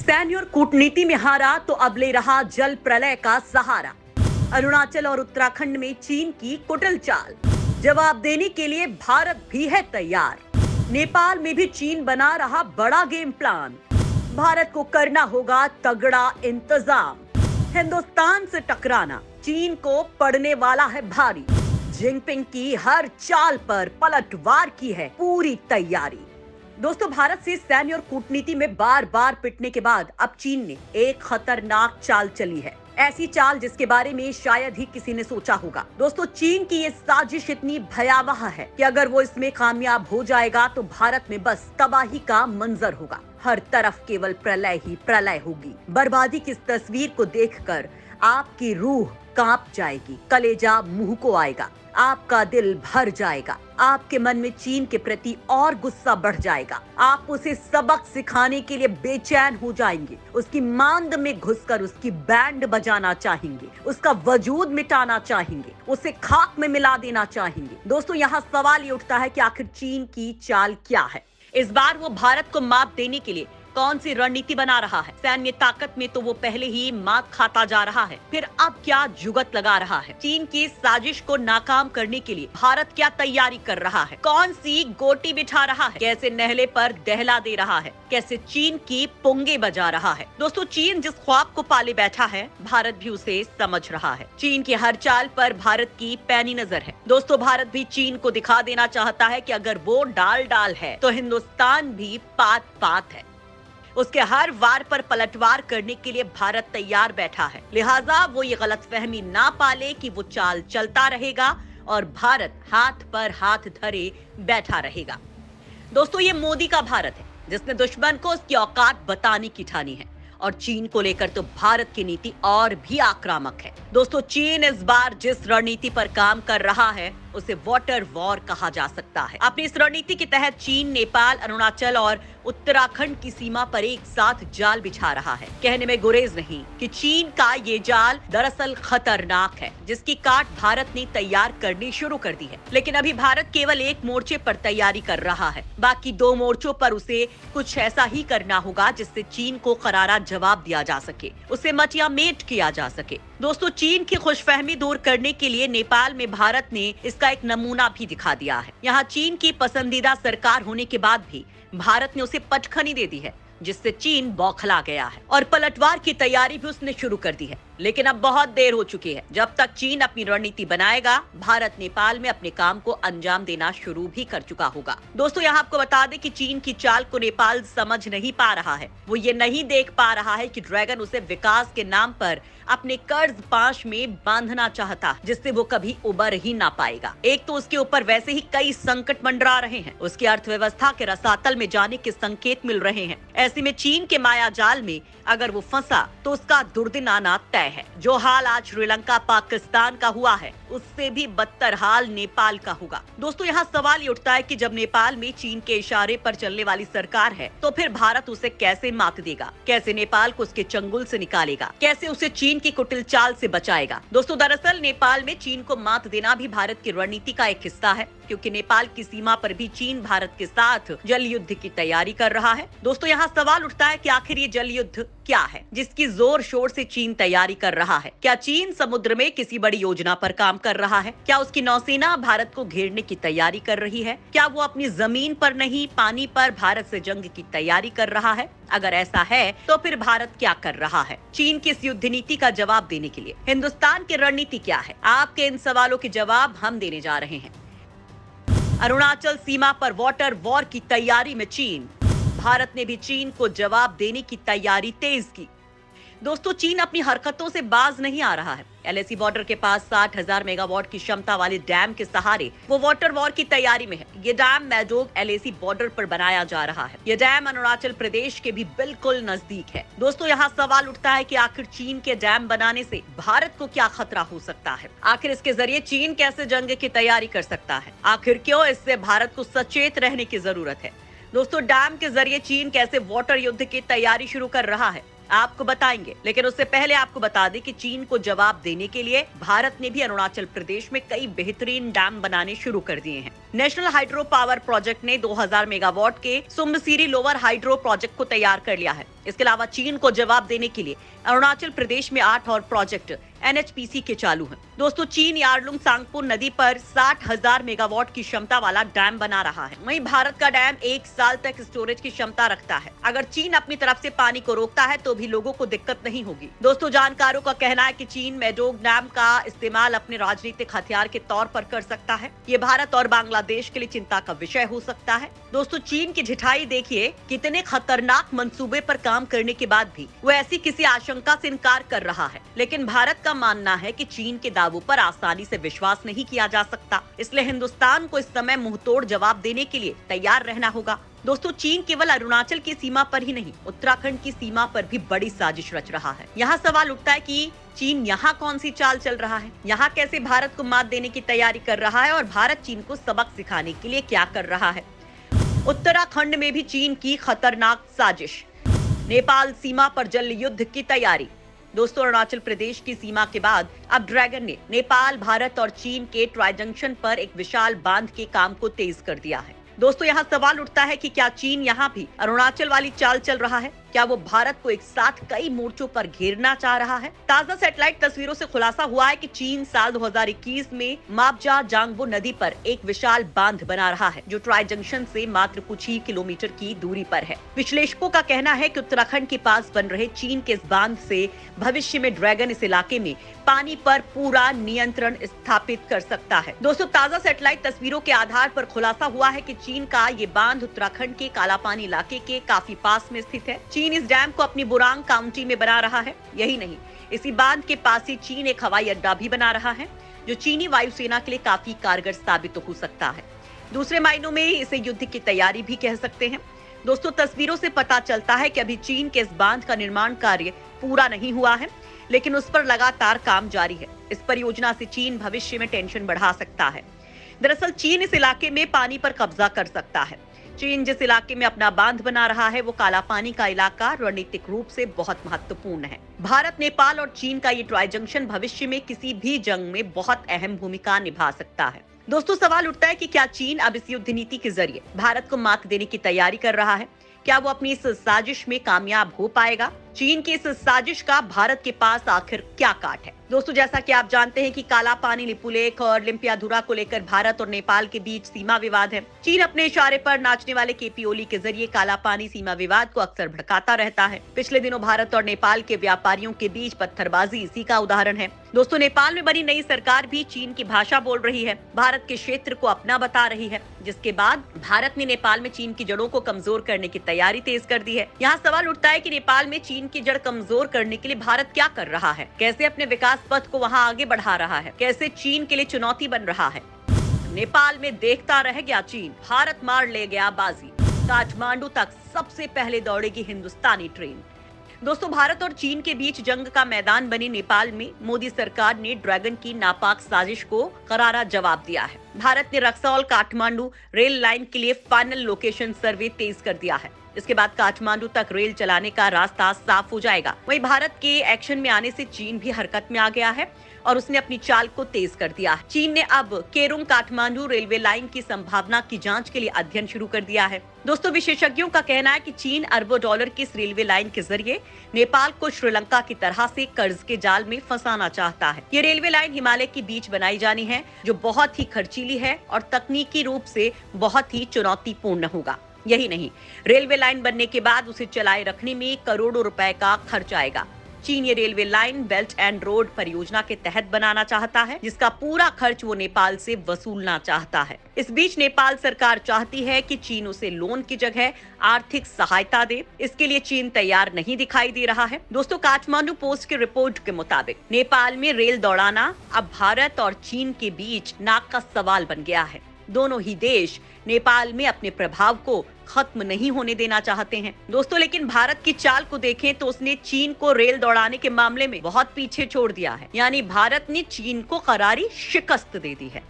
सैन्य और कूटनीति में हारा तो अब ले रहा जल प्रलय का सहारा। अरुणाचल और उत्तराखंड में चीन की कुटिल चाल, जवाब देने के लिए भारत भी है तैयार। नेपाल में भी चीन बना रहा बड़ा गेम प्लान, भारत को करना होगा तगड़ा इंतजाम। हिंदुस्तान से टकराना चीन को पड़ने वाला है भारी, जिनपिंग की हर चाल पर पलटवार की है पूरी तैयारी। दोस्तों, भारत से सैन्य और कूटनीति में बार बार पिटने के बाद अब चीन ने एक खतरनाक चाल चली है, ऐसी चाल जिसके बारे में शायद ही किसी ने सोचा होगा। दोस्तों, चीन की ये साजिश इतनी भयावह है कि अगर वो इसमें कामयाब हो जाएगा तो भारत में बस तबाही का मंजर होगा। हर तरफ केवल प्रलय ही प्रलय होगी। बर्बादी की इस तस्वीर को देखकर आपकी रूह कांप जाएगी, कलेजा मुंह को आएगा, आपका दिल भर जाएगा, आपके मन में चीन के प्रति और गुस्सा बढ़ जाएगा। आप उसे सबक सिखाने के लिए बेचैन हो जाएंगे, उसकी मांद में घुसकर उसकी बैंड बजाना चाहेंगे, उसका वजूद मिटाना चाहेंगे, उसे खाक में मिला देना चाहेंगे। दोस्तों, यहाँ सवाल ये उठता है कि आखिर चीन की चाल क्या है? इस बार वो भारत को मात देने के लिए कौन सी रणनीति बना रहा है? सैन्य ताकत में तो वो पहले ही मात खाता जा रहा है, फिर अब क्या जुगत लगा रहा है? चीन की साजिश को नाकाम करने के लिए भारत क्या तैयारी कर रहा है? कौन सी गोटी बिछा रहा है? कैसे नहले पर दहला दे रहा है? कैसे चीन की पुंगे बजा रहा है? दोस्तों, चीन जिस ख्वाब को पाले बैठा है, भारत भी उसे समझ रहा है। चीन की हर चाल पर भारत की पैनी नजर है। दोस्तों, भारत भी चीन को दिखा देना चाहता है कि अगर वो डाल है तो हिंदुस्तान भी पात पात है। उसके हर वार पर पलटवार करने के लिए भारत तैयार बैठा है। लिहाजा वो ये गलतफहमी ना पाले कि वो चाल चलता रहेगा और भारत हाथ पर हाथ धरे बैठा रहेगा। दोस्तों, ये मोदी का भारत है जिसने दुश्मन को उसकी औकात बताने की ठानी है, और चीन को लेकर तो भारत की नीति और भी आक्रामक है। दोस्तों, चीन इस बार जिस रणनीति पर काम कर रहा है उसे वाटर वॉर कहा जा सकता है। अपनी इस रणनीति के तहत चीन नेपाल, अरुणाचल और उत्तराखंड की सीमा पर एक साथ जाल बिछा रहा है। कहने में गुरेज नहीं कि चीन का ये जाल दरअसल खतरनाक है, जिसकी काट भारत ने तैयार करनी शुरू कर दी है। लेकिन अभी भारत केवल एक मोर्चे पर तैयारी कर रहा है, बाकी दो मोर्चों पर उसे कुछ ऐसा ही करना होगा जिससे चीन को करारा जवाब दिया जा सके, उसे मटिया मेट किया जा सके। दोस्तों, चीन की खुशफहमी दूर करने के लिए नेपाल में भारत ने इसका एक नमूना भी दिखा दिया है। यहाँ चीन की पसंदीदा सरकार होने के बाद भी भारत ने उसे पटखनी दे दी है, जिससे चीन बौखला गया है और पलटवार की तैयारी भी उसने शुरू कर दी है। लेकिन अब बहुत देर हो चुकी है। जब तक चीन अपनी रणनीति बनाएगा, भारत नेपाल में अपने काम को अंजाम देना शुरू भी कर चुका होगा। दोस्तों, यहाँ आपको बता दें कि चीन की चाल को नेपाल समझ नहीं पा रहा है। वो ये नहीं देख पा रहा है कि ड्रैगन उसे विकास के नाम पर अपने कर्ज पाश में बांधना चाहता, जिससे वो कभी उबर ही ना पाएगा। एक तो उसके ऊपर वैसे ही कई संकट मंडरा रहे हैं, उसकी अर्थव्यवस्था के रसातल में जाने के संकेत मिल रहे हैं। ऐसे में चीन के माया जाल में अगर वो फंसा तो उसका दुर्दिन आना तय है। जो हाल आज श्रीलंका पाकिस्तान का हुआ है, उससे भी बदतर हाल नेपाल का होगा। दोस्तों, यहाँ सवाल ये उठता है कि जब नेपाल में चीन के इशारे पर चलने वाली सरकार है, तो फिर भारत उसे कैसे मात देगा? कैसे नेपाल को उसके चंगुल से निकालेगा? कैसे उसे चीन की कुटिल चाल से बचाएगा? दोस्तों, दरअसल नेपाल में चीन को मात देना भी भारत की रणनीति का एक हिस्सा है, क्योंकि नेपाल की सीमा पर भी चीन भारत के साथ जल युद्ध की तैयारी कर रहा है। दोस्तों, यहाँ सवाल उठता है कि आखिर ये जल युद्ध क्या है जिसकी जोर शोर से चीन तैयारी कर रहा है? क्या चीन समुद्र में किसी बड़ी योजना पर काम कर रहा है? क्या उसकी नौसेना भारत को घेरने की तैयारी कर रही है? क्या वो अपनी जमीन पर नहीं, पानी पर भारत से जंग की तैयारी कर रहा है? अगर ऐसा है तो फिर भारत क्या कर रहा है? चीन की इस युद्ध नीति का जवाब देने के लिए हिंदुस्तान की रणनीति क्या है? आपके इन सवालों के जवाब हम देने जा रहे हैं। अरुणाचल सीमा पर वाटर वॉर की तैयारी में चीन, भारत ने भी चीन को जवाब देने की तैयारी तेज की। दोस्तों, चीन अपनी हरकतों से बाज नहीं आ रहा है। एलएसी बॉर्डर के पास 60,000 मेगावाट की क्षमता वाले डैम के सहारे वो वाटर वॉर की तैयारी में है। ये डैम मैजोग एलएसी बॉर्डर पर बनाया जा रहा है। ये डैम अरुणाचल प्रदेश के भी बिल्कुल नजदीक है। दोस्तों, यहाँ सवाल उठता है कि आखिर चीन के डैम बनाने से भारत को क्या खतरा हो सकता है? आखिर इसके जरिए चीन कैसे जंग की तैयारी कर सकता है? आखिर क्यों इससे भारत को सचेत रहने की जरूरत है? दोस्तों, डैम के जरिए चीन कैसे वाटर युद्ध की तैयारी शुरू कर रहा है? आपको बताएंगे, लेकिन उससे पहले आपको बता दें कि चीन को जवाब देने के लिए भारत ने भी अरुणाचल प्रदेश में कई बेहतरीन डैम बनाने शुरू कर दिए हैं। नेशनल हाइड्रो पावर प्रोजेक्ट ने 2000 मेगावाट के सुमसीरी लोअर हाइड्रो प्रोजेक्ट को तैयार कर लिया है। इसके अलावा चीन को जवाब देने के लिए अरुणाचल प्रदेश में 8 और प्रोजेक्ट NHPC के चालू हैं। दोस्तों, चीन यारलुंग सांगपो नदी पर 60,000 मेगावाट की क्षमता वाला डैम बना रहा है। वहीं भारत का डैम 1 साल तक स्टोरेज की क्षमता रखता है। अगर चीन अपनी तरफ से पानी को रोकता है तो भी लोगों को दिक्कत नहीं होगी। दोस्तों, जानकारों का कहना है कि चीन मेडोग डैम का इस्तेमाल अपने राजनीतिक हथियार के तौर पर कर सकता है। ये भारत और बांग्लादेश के लिए चिंता का विषय हो सकता है। दोस्तों, चीन की ढिठाई देखिए, कितने खतरनाक मंसूबे पर काम करने के बाद भी वो ऐसी किसी आशंका से इनकार कर रहा है। लेकिन भारत का मानना है कि चीन के दावों पर आसानी से विश्वास नहीं किया जा सकता, इसलिए हिंदुस्तान को इस समय मुंहतोड़ जवाब देने के लिए तैयार रहना होगा। दोस्तों, चीन केवल अरुणाचल की सीमा पर ही नहीं, उत्तराखंड की सीमा पर भी बड़ी साजिश रच रहा है। यहाँ सवाल उठता है कि चीन यहाँ कौन सी चाल चल रहा है, यहाँ कैसे भारत को मात देने की तैयारी कर रहा है और भारत चीन को सबक सिखाने के लिए क्या कर रहा है। उत्तराखंड में भी चीन की खतरनाक साजिश। नेपाल सीमा पर जल युद्ध की तैयारी। दोस्तों, अरुणाचल प्रदेश की सीमा के बाद अब ड्रैगन ने नेपाल, भारत और चीन के ट्राई जंक्शन पर एक विशाल बांध के काम को तेज कर दिया है। दोस्तों, यहाँ सवाल उठता है कि क्या चीन यहाँ भी अरुणाचल वाली चाल चल रहा है? क्या वो भारत को एक साथ कई मोर्चों पर घेरना चाह रहा है? ताजा सैटेलाइट तस्वीरों से खुलासा हुआ है कि चीन साल 2021 में माबजा जांगबो नदी पर एक विशाल बांध बना रहा है, जो ट्राई जंक्शन से मात्र कुछ ही किलोमीटर की दूरी पर है। विश्लेषकों का कहना है कि उत्तराखंड के पास बन रहे चीन के इस बांध से भविष्य में ड्रैगन इस इलाके में पानी पर पूरा नियंत्रण स्थापित कर सकता है। दोस्तों, ताजा सैटेलाइट तस्वीरों के आधार पर खुलासा हुआ है कि चीन का ये बांध उत्तराखंड के कालापानी इलाके के काफी पास में स्थित है। चीन इस डैम को अपनी बुरांग काउंटी में बना रहा है। यही नहीं, इसी बांध के पास ही चीन एक हवाई अड्डा भी बना रहा है, जो चीनी वायुसेना के लिए काफी कारगर साबित हो सकता है। दूसरे मायनों में इसे युद्ध की तैयारी भी कह सकते हैं। दोस्तों, तस्वीरों से पता चलता है कि अभी चीन के इस बांध का निर्माण कार्य पूरा नहीं हुआ है, लेकिन उस पर लगातार काम जारी है। इस परियोजना से चीन भविष्य में टेंशन बढ़ा सकता है। दरअसल चीन इस इलाके में पानी पर कब्जा कर सकता है। चीन जिस इलाके में अपना बांध बना रहा है, वो काला पानी का इलाका रणनीतिक रूप से बहुत महत्वपूर्ण है। भारत, नेपाल और चीन का ये ट्राई जंक्शन भविष्य में किसी भी जंग में बहुत अहम भूमिका निभा सकता है। दोस्तों, सवाल उठता है कि क्या चीन अब इस युद्ध नीति के जरिए भारत को मात देने की तैयारी कर रहा है? क्या वो अपनी इस साजिश में कामयाब हो पाएगा? चीन की इस साजिश का भारत के पास आखिर क्या काट है? दोस्तों, जैसा कि आप जानते हैं कि काला पानी, लिपुलेख और लिम्पियाधुरा को लेकर भारत और नेपाल के बीच सीमा विवाद है। चीन अपने इशारे पर नाचने वाले केपी ओली के जरिए काला पानी सीमा विवाद को अक्सर भड़काता रहता है। पिछले दिनों भारत और नेपाल के व्यापारियों के बीच पत्थरबाजी इसी का उदाहरण है। दोस्तों, नेपाल में बनी नई सरकार भी चीन की भाषा बोल रही है, भारत के क्षेत्र को अपना बता रही है, जिसके बाद भारत ने नेपाल में चीन की जड़ों को कमजोर करने की तैयारी तेज कर दी है। यहाँ सवाल उठता है कि नेपाल में चीन की जड़ कमजोर करने के लिए भारत क्या कर रहा है? कैसे अपने विकास पथ को वहाँ आगे बढ़ा रहा है? कैसे चीन के लिए चुनौती बन रहा है? नेपाल में देखता रह गया चीन, भारत मार ले गया बाजी। काठमांडू तक सबसे पहले दौड़ेगी हिंदुस्तानी ट्रेन। दोस्तों, भारत और चीन के बीच जंग का मैदान बने नेपाल में मोदी सरकार ने ड्रैगन की नापाक साजिश को करारा जवाब दिया है। भारत ने रक्सौल काठमांडू रेल लाइन के लिए फाइनल लोकेशन सर्वे तेज कर दिया है। इसके बाद काठमांडू तक रेल चलाने का रास्ता साफ हो जाएगा। वहीं भारत के एक्शन में आने से चीन भी हरकत में आ गया है और उसने अपनी चाल को तेज कर दिया है। चीन ने अब केरुंग काठमांडू रेलवे लाइन की संभावना की जांच के लिए अध्ययन शुरू कर दिया है। दोस्तों, विशेषज्ञों का कहना है कि चीन अरबों डॉलर की इस रेलवे लाइन के जरिए नेपाल को श्रीलंका की तरह से कर्ज के जाल में फंसाना चाहता है। ये रेलवे लाइन हिमालय के बीच बनाई जानी है, जो बहुत ही खर्चीली है और तकनीकी रूप से बहुत ही चुनौतीपूर्ण होगा। यही नहीं, रेलवे लाइन बनने के बाद उसे चलाए रखने में करोड़ों रुपए का खर्च आएगा। चीन ये railway line belt and road परियोजना के तहत बनाना चाहता है, जिसका पूरा खर्च वो नेपाल से वसूलना चाहता है। इस बीच नेपाल सरकार चाहती है कि चीन उसे लोन की जगह आर्थिक सहायता दे। इसके लिए चीन तैयार नहीं दिखाई दे रहा है। दोस्तों, काठमांडू पोस्ट की रिपोर्ट के मुताबिक नेपाल में रेल दौड़ाना अब भारत और चीन के बीच नाक का सवाल बन गया है। दोनों ही देश नेपाल में अपने प्रभाव को खत्म नहीं होने देना चाहते हैं। दोस्तों, लेकिन भारत की चाल को देखें तो उसने चीन को रेल दौड़ाने के मामले में बहुत पीछे छोड़ दिया है। यानी भारत ने चीन को करारी शिकस्त दे दी है।